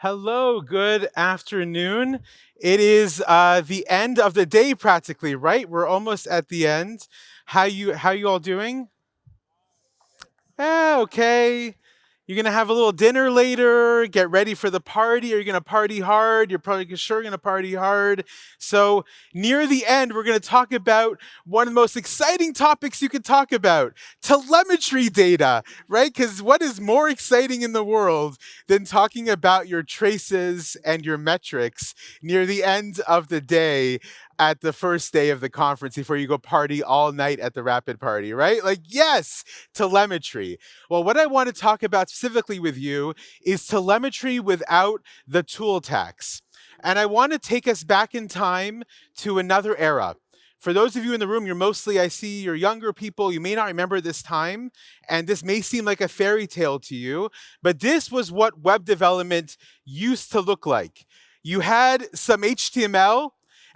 Hello, good afternoon. It is the end of the day practically, right? We're almost at the end. How you all doing? Okay. You're gonna have a little dinner later, get ready for the party. Are you gonna party hard? You're probably sure gonna party hard. So near the end, we're gonna talk about one of the most exciting topics you could talk about: telemetry data, right? Because what is more exciting in the world than talking about your traces and your metrics near the end of the day at the first day of the conference before you go party all night at the rapid party, right? Like, yes, telemetry. Well, what I want to talk about specifically with you is telemetry without the tool tax. And I want to take us back in time to another era. For those of you in the room, I see you're younger people, you may not remember this time, and this may seem like a fairy tale to you, but this was what web development used to look like. You had some HTML,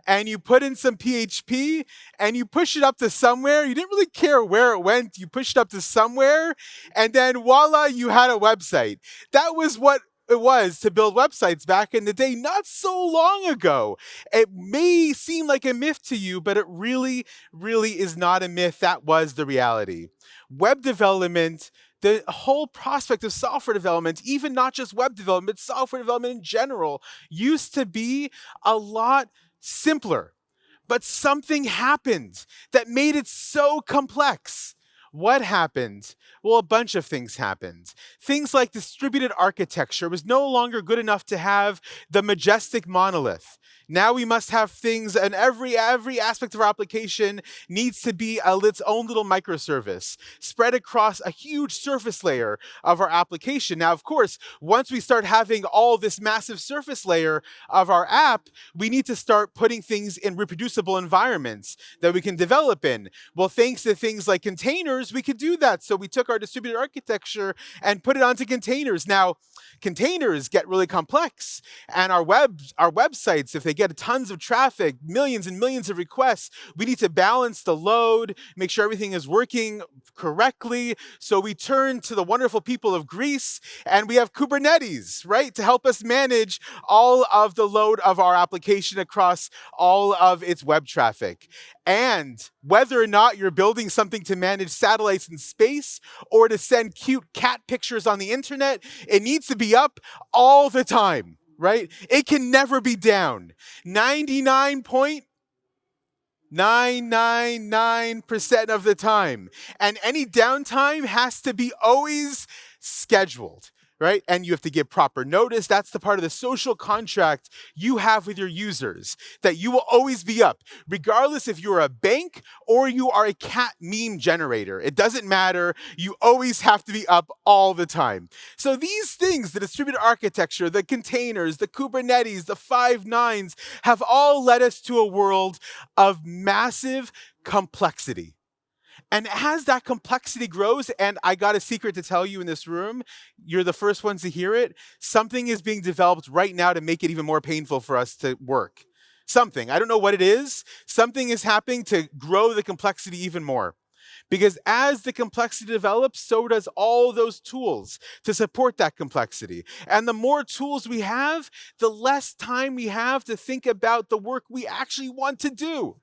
and you put in some PHP and you push it up to somewhere. You didn't really care where it went. You pushed it up to somewhere, and then voila, you had a website. That was what it was to build websites back in the day, not so long ago. It may seem like a myth to you, but it really, really is not a myth. That was the reality. Web development, the whole prospect of software development, even not just web development, software development in general, used to be a lot simpler. But something happened that made it so complex. What happened? Well, a bunch of things happened. Things like distributed architecture was no longer good enough to have the majestic monolith. Now we must have things, and every aspect of our application needs to be its own little microservice spread across a huge surface layer of our application. Now, of course, once we start having all this massive surface layer of our app, we need to start putting things in reproducible environments that we can develop in. Well, thanks to things like containers, we could do that. So we took our distributed architecture and put it onto containers. Now, containers get really complex, and our websites, if they get tons of traffic, millions and millions of requests, we need to balance the load, make sure everything is working correctly. So we turn to the wonderful people of Greece, and we have Kubernetes, right, to help us manage all of the load of our application across all of its web traffic. And whether or not you're building something to manage satellites in space or to send cute cat pictures on the internet, it needs to be up all the time, right? It can never be down. 99.999% of the time. And any downtime has to be always scheduled, right? And you have to give proper notice. That's the part of the social contract you have with your users, that you will always be up, regardless if you're a bank or you are a cat meme generator. It doesn't matter. You always have to be up all the time. So these things, the distributed architecture, the containers, the Kubernetes, the 5 nines, have all led us to a world of massive complexity. And as that complexity grows, and I got a secret to tell you in this room, you're the first ones to hear it, something is being developed right now to make it even more painful for us to work. Something, I don't know what it is, something is happening to grow the complexity even more. Because as the complexity develops, so does all those tools to support that complexity. And the more tools we have, the less time we have to think about the work we actually want to do.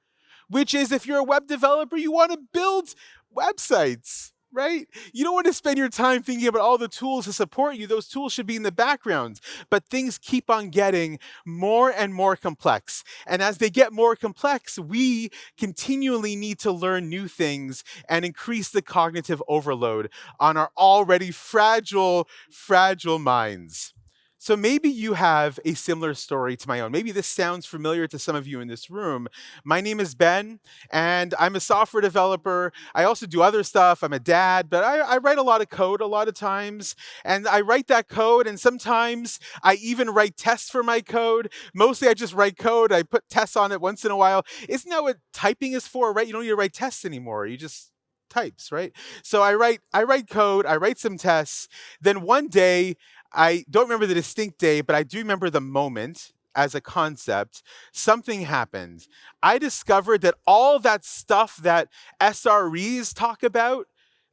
Which is, if you're a web developer, you want to build websites, right? You don't want to spend your time thinking about all the tools to support you. Those tools should be in the background. But things keep on getting more and more complex. And as they get more complex, we continually need to learn new things and increase the cognitive overload on our already fragile, fragile minds. So maybe you have a similar story to my own. Maybe this sounds familiar to some of you in this room. My name is Ben, and I'm a software developer. I also do other stuff. I'm a dad, but I write a lot of code a lot of times. And I write that code, and sometimes I even write tests for my code. Mostly I just write code. I put tests on it once in a while. Isn't that what typing is for, right? You don't need to write tests anymore. You just types, right? So I write code, I write some tests. Then one day, I don't remember the distinct day, but I do remember the moment as a concept. Something happened. I discovered that all that stuff that SREs talk about,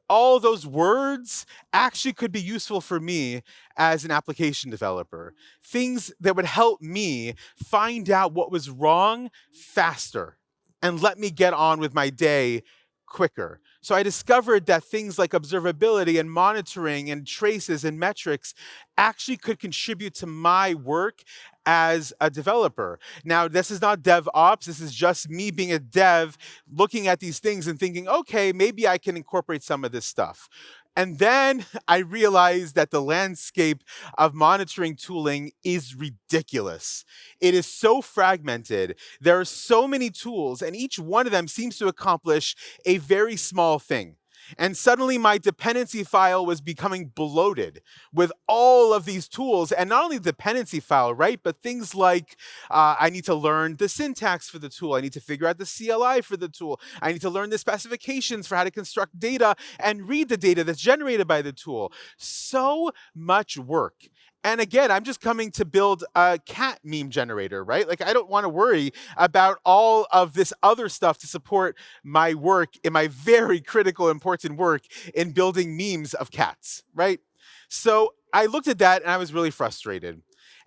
all those words actually could be useful for me as an application developer. Things that would help me find out what was wrong faster and let me get on with my day quicker. So I discovered that things like observability and monitoring and traces and metrics actually could contribute to my work as a developer. Now, this is not DevOps. This is just me being a dev, looking at these things and thinking, okay, maybe I can incorporate some of this stuff. And then I realized that the landscape of monitoring tooling is ridiculous. It is so fragmented. There are so many tools, and each one of them seems to accomplish a very small thing. And suddenly my dependency file was becoming bloated with all of these tools, and not only the dependency file, right? But things like I need to learn the syntax for the tool. I need to figure out the CLI for the tool. I need to learn the specifications for how to construct data and read the data that's generated by the tool. So much work. And again, I'm just coming to build a cat meme generator, right? Like, I don't want to worry about all of this other stuff to support my work in my very critical, important work in building memes of cats, right? So I looked at that and I was really frustrated.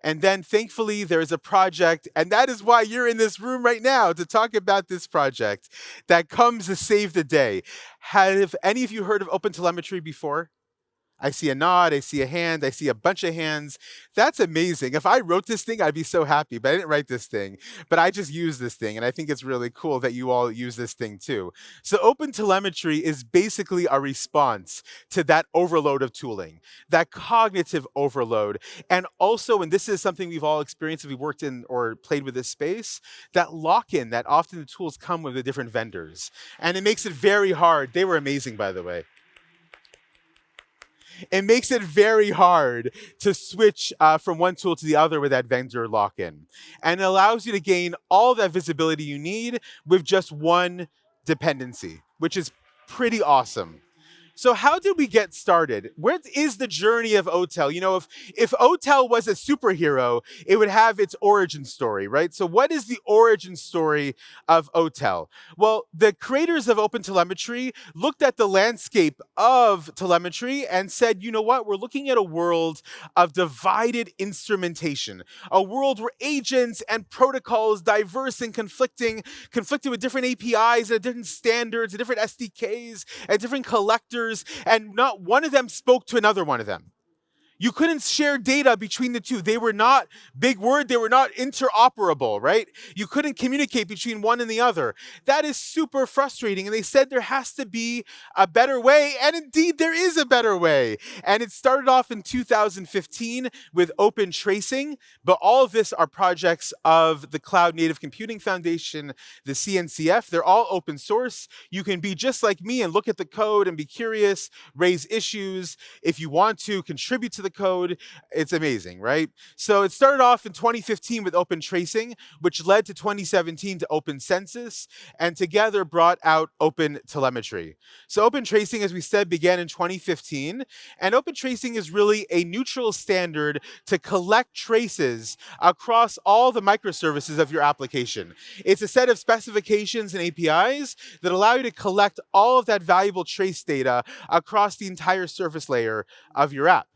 And then thankfully there's a project, and that is why you're in this room right now to talk about this project that comes to save the day. Have any of you heard of OpenTelemetry before? I see a nod, I see a hand, I see a bunch of hands. That's amazing. If I wrote this thing, I'd be so happy, but I didn't write this thing. But I just use this thing, and I think it's really cool that you all use this thing too. So OpenTelemetry is basically a response to that overload of tooling, that cognitive overload. And also, and this is something we've all experienced if we worked in or played with this space, that lock-in that often the tools come with the different vendors. And it makes it very hard. They were amazing, by the way. It makes it very hard to switch from one tool to the other with that vendor lock-in. And it allows you to gain all that visibility you need with just one dependency, which is pretty awesome. So how did we get started? Where is the journey of OTel? You know, if OTel was a superhero, it would have its origin story, right? So what is the origin story of OTel? Well, the creators of OpenTelemetry looked at the landscape of telemetry and said, you know what? We're looking at a world of divided instrumentation, a world where agents and protocols, diverse and conflicted with different APIs and different standards and different SDKs and different collectors, and not one of them spoke to another one of them. You couldn't share data between the two. They were not, big word, they were not interoperable, right? You couldn't communicate between one and the other. That is super frustrating. And they said there has to be a better way. And indeed, there is a better way. And it started off in 2015 with open tracing. But all of this are projects of the Cloud Native Computing Foundation, the CNCF. They're all open source. You can be just like me and look at the code and be curious, raise issues. If you want to contribute to the code, it's amazing, right? So it started off in 2015 with open tracing, which led to 2017 to open census, and together brought out open telemetry. So open tracing, as we said, began in 2015, and open tracing is really a neutral standard to collect traces across all the microservices of your application. It's a set of specifications and APIs that allow you to collect all of that valuable trace data across the entire surface layer of your app.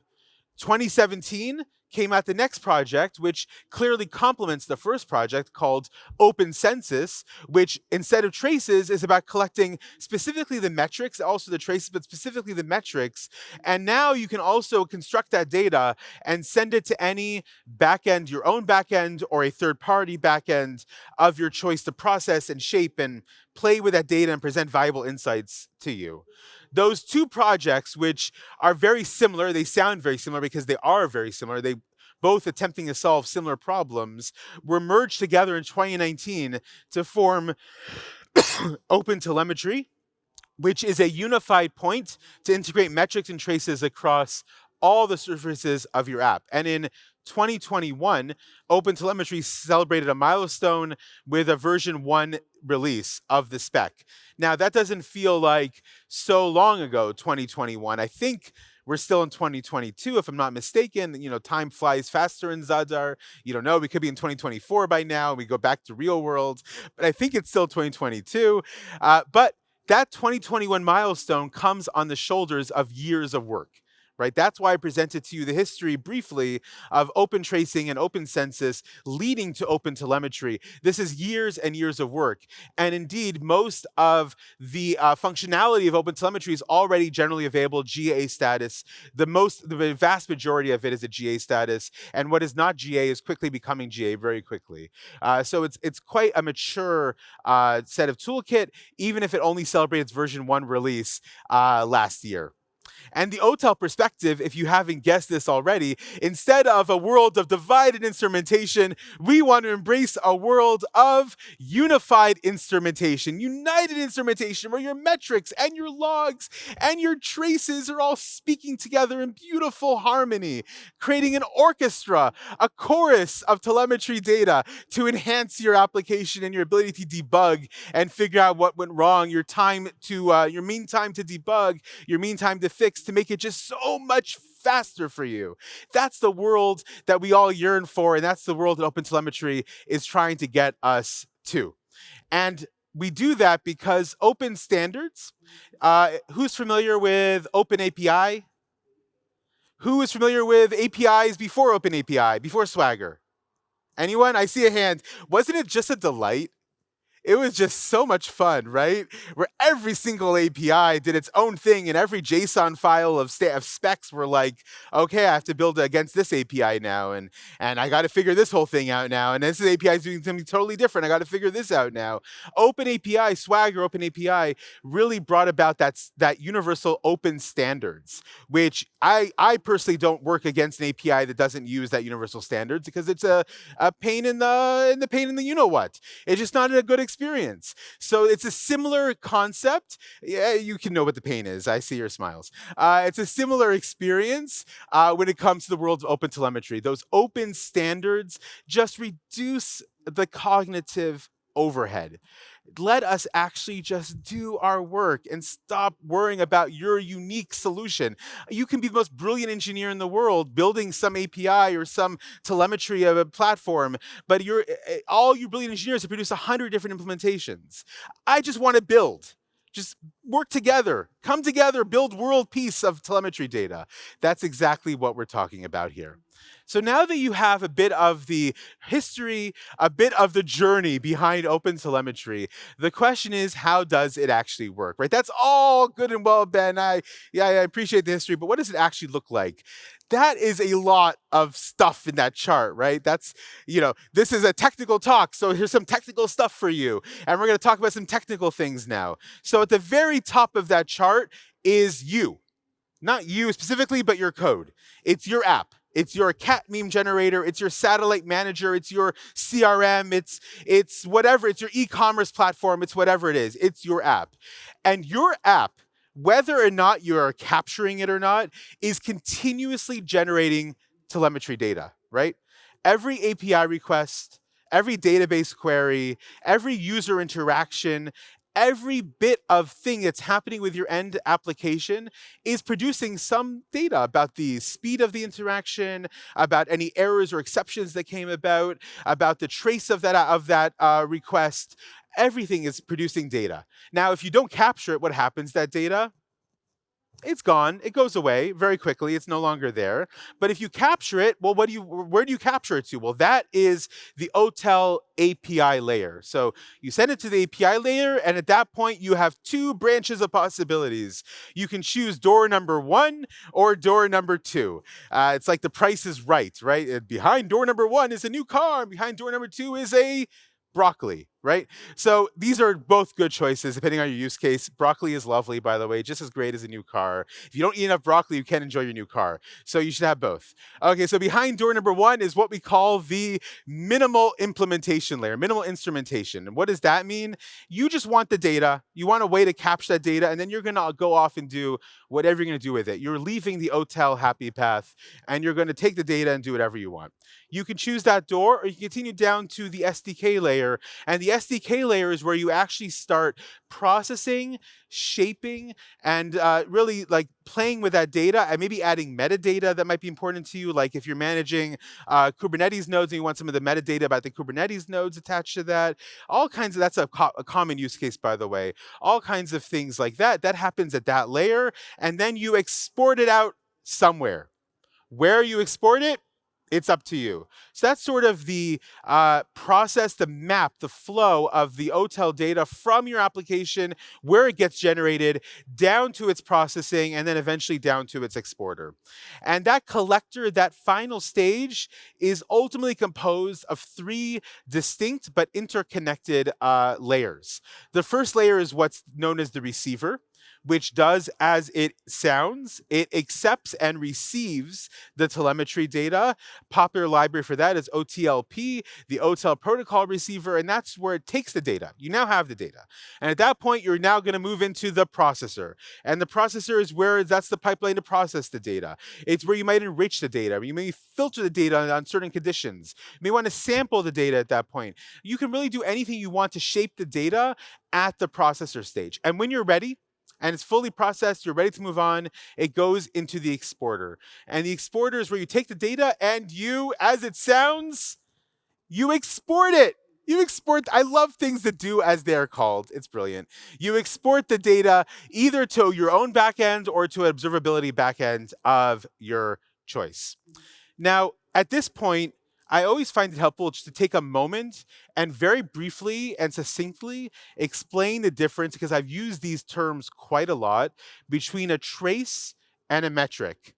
2017 came out the next project, which clearly complements the first project, called Open Census, which instead of traces is about collecting specifically the metrics, also the traces, but specifically the metrics. And now you can also construct that data and send it to any backend, your own backend or a third-party backend of your choice to process and shape and play with that data and present valuable insights to you. Those two projects, which are very similar, they sound very similar because they are very similar, they both attempting to solve similar problems, were merged together in 2019 to form OpenTelemetry, which is a unified point to integrate metrics and traces across all the surfaces of your app. And in 2021, OpenTelemetry celebrated a milestone with a version 1 release of the spec. Now, that doesn't feel like so long ago, 2021. I think we're still in 2022, if I'm not mistaken. You know, time flies faster in Zadar. You don't know, we could be in 2024 by now. We go back to real world, but I think it's still 2022. But That 2021 milestone comes on the shoulders of years of work. Right? That's why I presented to you the history briefly of open tracing and open census leading to open telemetry. This is years and years of work. And indeed, most of the functionality of open telemetry is already generally available GA status. The vast majority of it is a GA status. And what is not GA is quickly becoming GA very quickly. So it's quite a mature set of toolkit, even if it only celebrated its version 1 release last year. And the OTel perspective, if you haven't guessed this already, instead of a world of divided instrumentation, we want to embrace a world of unified instrumentation, united instrumentation, where your metrics and your logs and your traces are all speaking together in beautiful harmony, creating an orchestra, a chorus of telemetry data to enhance your application and your ability to debug and figure out what went wrong, your mean time to debug, your mean time to fix, to make it just so much faster for you. That's the world that we all yearn for, and that's the world that OpenTelemetry is trying to get us to. And we do that because open standards, who's familiar with OpenAPI? Who is familiar with APIs before OpenAPI, before Swagger? Anyone? I see a hand. Wasn't it just a delight? It was just so much fun, right? Where every single API did its own thing, and every JSON file of specs were like, okay, I have to build against this API now, and I got to figure this whole thing out now, and this API is doing something totally different. I got to figure this out now. OpenAPI, Swagger OpenAPI, really brought about that universal open standards, which I personally don't work against an API that doesn't use that universal standards, because it's a pain in the you know what. It's just not a good experience. So it's a similar concept. Yeah, you can know what the pain is. I see your smiles. It's a similar experience when it comes to the world of open telemetry. Those open standards just reduce the cognitive overhead. Let us actually just do our work and stop worrying about your unique solution. You can be the most brilliant engineer in the world building some API or some telemetry of a platform, but all you brilliant engineers have produced 100 different implementations. I just want to build. Just work together, come together, build world peace of telemetry data. That's exactly what we're talking about here. So now that you have a bit of the history, a bit of the journey behind open telemetry, the question is, how does it actually work, right? That's all good and well, Ben. I appreciate the history, but what does it actually look like? That is a lot of stuff in that chart, right? That's, this is a technical talk, so here's some technical stuff for you. And we're going to talk about some technical things now. So at the very top of that chart is you. Not you specifically, but your code. It's your app. It's your cat meme generator. It's your satellite manager. It's your CRM. It's whatever. It's your e-commerce platform. It's whatever it is. It's your app. And your app, whether or not you're capturing it or not, is continuously generating telemetry data, right? Every API request, every database query, every user interaction, every bit of thing that's happening with your end application is producing some data about the speed of the interaction, about any errors or exceptions that came about the trace of that request. Everything is producing data. Now, if you don't capture it, what happens to that data? It's gone. It goes away very quickly. It's no longer there. But if you capture it, well, where do you capture it to? Well, that is the OTel API layer. So you send it to the API layer, and at that point, you have two branches of possibilities. You can choose door number 1 or door number 2. It's like the Price is Right, right? And behind door number 1 is a new car, and behind door number 2 is a broccoli, right? So these are both good choices depending on your use case. Broccoli is lovely, by the way, just as great as a new car. If you don't eat enough broccoli, you can't enjoy your new car. So you should have both. Okay, so behind door number 1 is what we call the minimal implementation layer, minimal instrumentation. And what does that mean? You just want the data. You want a way to capture that data, and then you're going to go off and do whatever you're going to do with it. You're leaving the OTel happy path, and you're going to take the data and do whatever you want. You can choose that door, or you can continue down to the SDK layer. And the SDK layer is where you actually start processing, shaping, and really like playing with that data and maybe adding metadata that might be important to you. Like if you're managing Kubernetes nodes and you want some of the metadata about the Kubernetes nodes attached to that, all kinds of, that's a common use case, by the way, all kinds of things like that. That happens at that layer. And then you export it out somewhere. Where you export it, it's up to you. So that's sort of the process, the map, the flow of the OTel data from your application, where it gets generated, down to its processing, and then eventually down to its exporter. And that collector, that final stage, is ultimately composed of 3 distinct but interconnected layers. The first layer is what's known as the receiver, which does as it sounds. It accepts and receives the telemetry data. Popular library for that is OTLP, the OTel protocol receiver, and that's where it takes the data. You now have the data. And at that point, you're now going to move into the processor. And the processor is where that's the pipeline to process the data. It's where you might enrich the data. You may filter the data on certain conditions. You may want to sample the data at that point. You can really do anything you want to shape the data at the processor stage. And when you're ready, and it's fully processed, you're ready to move on, it goes into the exporter. And the exporter is where you take the data and you, as it sounds, you export it. You export, I love things that do as they're called. It's brilliant. You export the data either to your own backend or to an observability backend of your choice. Now, at this point, I always find it helpful just to take a moment and very briefly and succinctly explain the difference, because I've used these terms quite a lot, between a trace and a metric.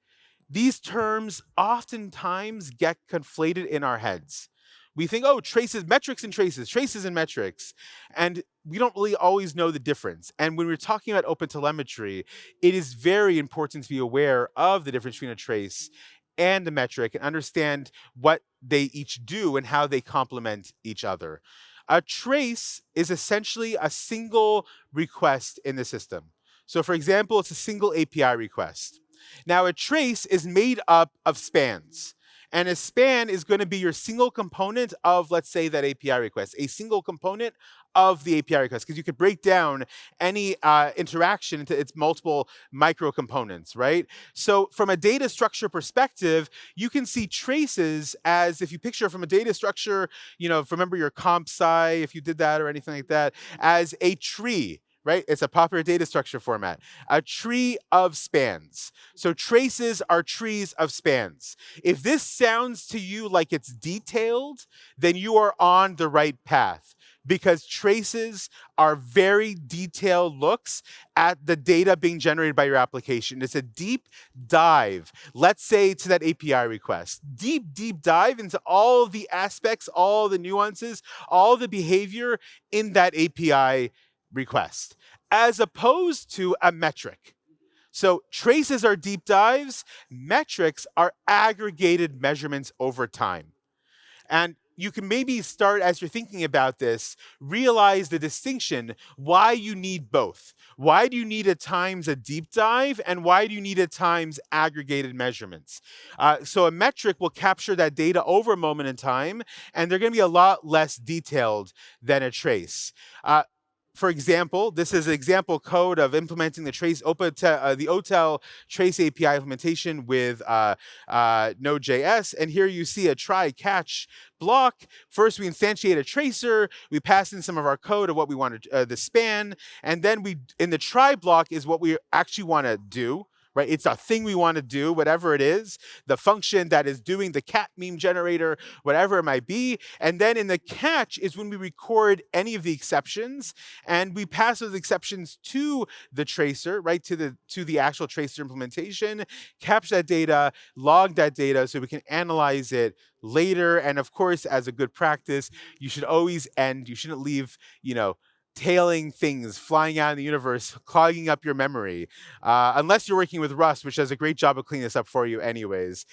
These terms oftentimes get conflated in our heads. We think, oh, traces, metrics and traces and metrics. And we don't really always know the difference. And when we're talking about OpenTelemetry, it is very important to be aware of the difference between a trace and the metric and understand what they each do and how they complement each other. A trace is essentially a single request in the system. So for example, it's a single API request. Now a trace is made up of spans. And a span is going to be your single component of, let's say, that API request, a single component of the API request, because you could break down any interaction into its multiple micro components, right? So from a data structure perspective, you can see traces as, if you picture from a data structure, remember your comp sci, if you did that or anything like that, as a tree. Right? It's a popular data structure format. A tree of spans. So traces are trees of spans. If this sounds to you like it's detailed, then you are on the right path, because traces are very detailed looks at the data being generated by your application. It's a deep dive, let's say, to that API request. Deep dive into all the aspects, all the nuances, all the behavior in that API request, as opposed to a metric. So traces are deep dives, metrics are aggregated measurements over time. And you can maybe start, as you're thinking about this, realize the distinction, why you need both. Why do you need at times a deep dive, and why do you need at times aggregated measurements? So a metric will capture that data over a moment in time, and they're going to be a lot less detailed than a trace. For example, this is an example code of implementing the trace the OTel trace API implementation with Node.js. And here you see a try catch block. First, we instantiate a tracer. We pass in some of our code of what we want to, the span. And then in the try block is what we actually want to do. Right? It's a thing we want to do, whatever it is, the function that is doing the cat meme generator, whatever it might be. And then in the catch is when we record any of the exceptions, and we pass those exceptions to the tracer, right, to the actual tracer implementation, capture that data, log that data so we can analyze it later. And of course, as a good practice, you should always end, you shouldn't leave, tailing things flying out in the universe, clogging up your memory, unless you're working with Rust, which does a great job of cleaning this up for you anyways,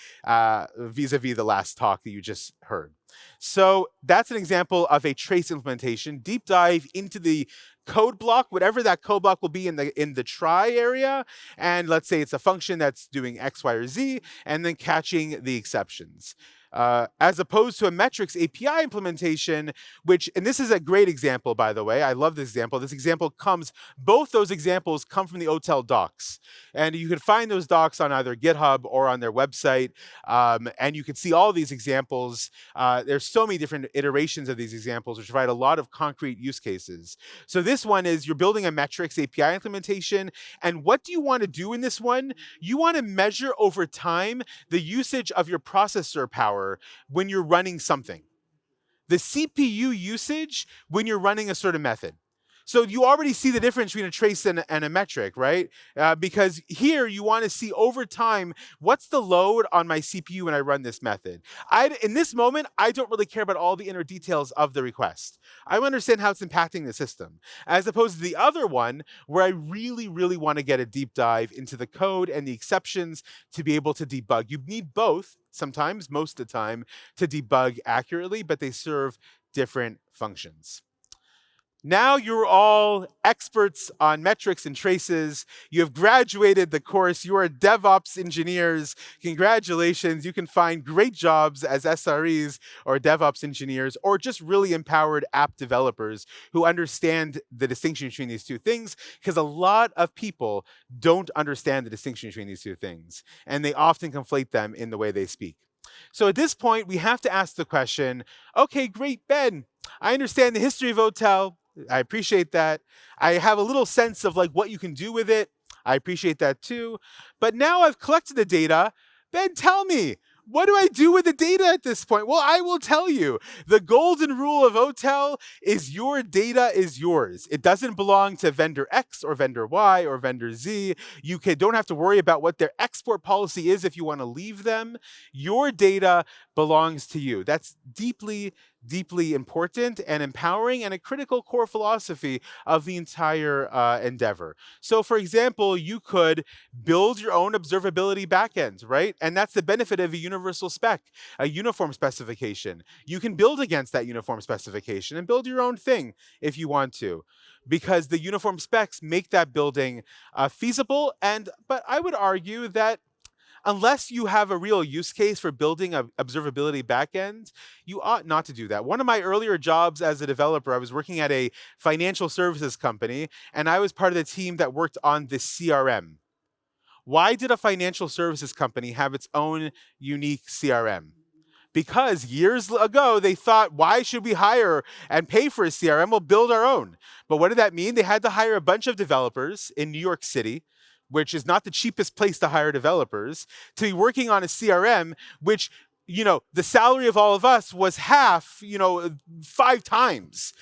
vis-a-vis the last talk that you just heard. So that's an example of a trace implementation. Deep dive into the code block, whatever that code block will be in the try area, and let's say it's a function that's doing X, Y, or Z, and then catching the exceptions. As opposed to a metrics API implementation, which, and this is a great example, by the way. I love this example. This example both those examples come from the OTel docs. And you can find those docs on either GitHub or on their website. And you can see all these examples. There's so many different iterations of these examples, which provide a lot of concrete use cases. So this one is you're building a metrics API implementation. And what do you want to do in this one? You want to measure over time the usage of your processor power when you're running something. The CPU usage when you're running a certain method. So you already see the difference between a trace and a metric, right? Because here you want to see over time, what's the load on my CPU when I run this method? In this moment, I don't really care about all the inner details of the request. I understand how it's impacting the system. As opposed to the other one, where I really, really want to get a deep dive into the code and the exceptions to be able to debug. You need both, sometimes, most of the time, to debug accurately, but they serve different functions. Now you're all experts on metrics and traces. You have graduated the course. You are DevOps engineers. Congratulations. You can find great jobs as SREs or DevOps engineers, or just really empowered app developers who understand the distinction between these two things, because a lot of people don't understand the distinction between these two things, and they often conflate them in the way they speak. So at this point, we have to ask the question, okay, great, Ben, I understand the history of OTel. I appreciate that. I have a little sense of like what you can do with it. I appreciate that too. But now I've collected the data. Ben, tell me, what do I do with the data at this point? Well, I will tell you. The golden rule of OTel is your data is yours. It doesn't belong to vendor X or vendor Y or vendor Z. You don't have to worry about what their export policy is if you want to leave them. Your data belongs to you. That's deeply, deeply important and empowering, and a critical core philosophy of the entire endeavor. So for example, you could build your own observability backend, right? And that's the benefit of a universal spec, a uniform specification. You can build against that uniform specification and build your own thing if you want to, because the uniform specs make that building feasible. But I would argue that unless you have a real use case for building an observability backend, you ought not to do that. One of my earlier jobs as a developer, I was working at a financial services company, and I was part of the team that worked on the CRM. Why did a financial services company have its own unique CRM? Because years ago, they thought, why should we hire and pay for a CRM? We'll build our own. But what did that mean? They had to hire a bunch of developers in New York City, which is not the cheapest place to hire developers, to be working on a CRM, which, the salary of all of us was half, 5 times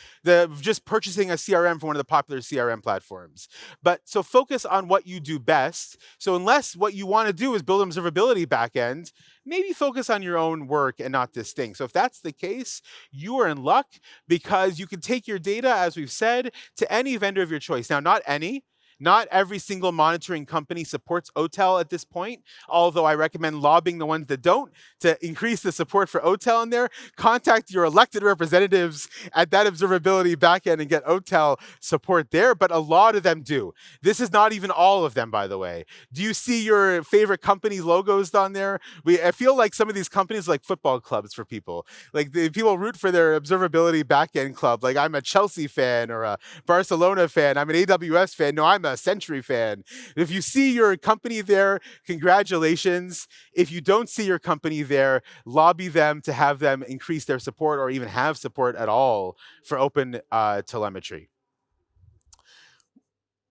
just purchasing a CRM from one of the popular CRM platforms. But so focus on what you do best. So unless what you want to do is build an observability backend, maybe focus on your own work and not this thing. So if that's the case, you are in luck, because you can take your data, as we've said, to any vendor of your choice. Now, not every single monitoring company supports OTel at this point, although I recommend lobbying the ones that don't to increase the support for OTel in there. Contact your elected representatives at that observability backend and get OTel support there, but a lot of them do. This is not even all of them, by the way. Do you see your favorite company logos on there? I feel like some of these companies are like football clubs for people. Like people root for their observability backend club. Like I'm a Chelsea fan or a Barcelona fan. I'm an AWS fan. No, I'm a Century fan. If you see your company there, congratulations. If you don't see your company there, lobby them to have them increase their support, or even have support at all for open telemetry.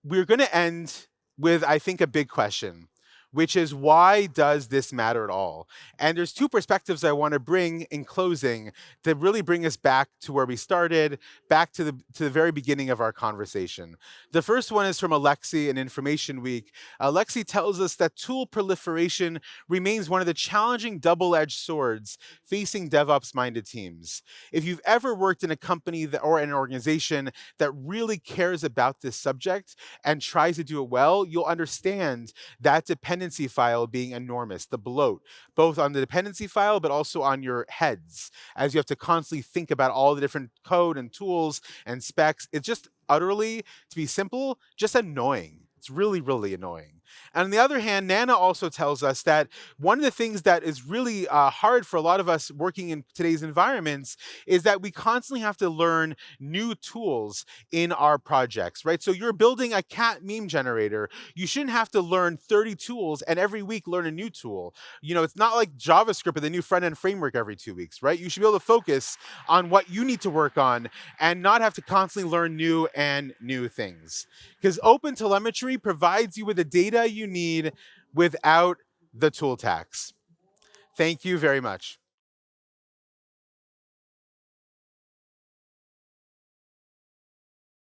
We're going to end with, I think, a big question, which is, why does this matter at all? And there's two perspectives I want to bring in closing to really bring us back to where we started, back to the very beginning of our conversation. The first one is from Alexi in Information Week. Alexi tells us that tool proliferation remains one of the challenging double-edged swords facing DevOps-minded teams. If you've ever worked in a company or an organization that really cares about this subject and tries to do it well, you'll understand that dependency dependency file being enormous, the bloat, both on the dependency file but also on your heads, as you have to constantly think about all the different code and tools and specs. It's just utterly, to be simple, just annoying. It's really, really annoying. And on the other hand, Nana also tells us that one of the things that is really hard for a lot of us working in today's environments is that we constantly have to learn new tools in our projects, right? So you're building a cat meme generator. You shouldn't have to learn 30 tools and every week learn a new tool. You know, it's not like JavaScript with a new front-end framework every 2 weeks, right? You should be able to focus on what you need to work on and not have to constantly learn new things. Because open telemetry provides you with the data you need without the tool tax. Thank you very much.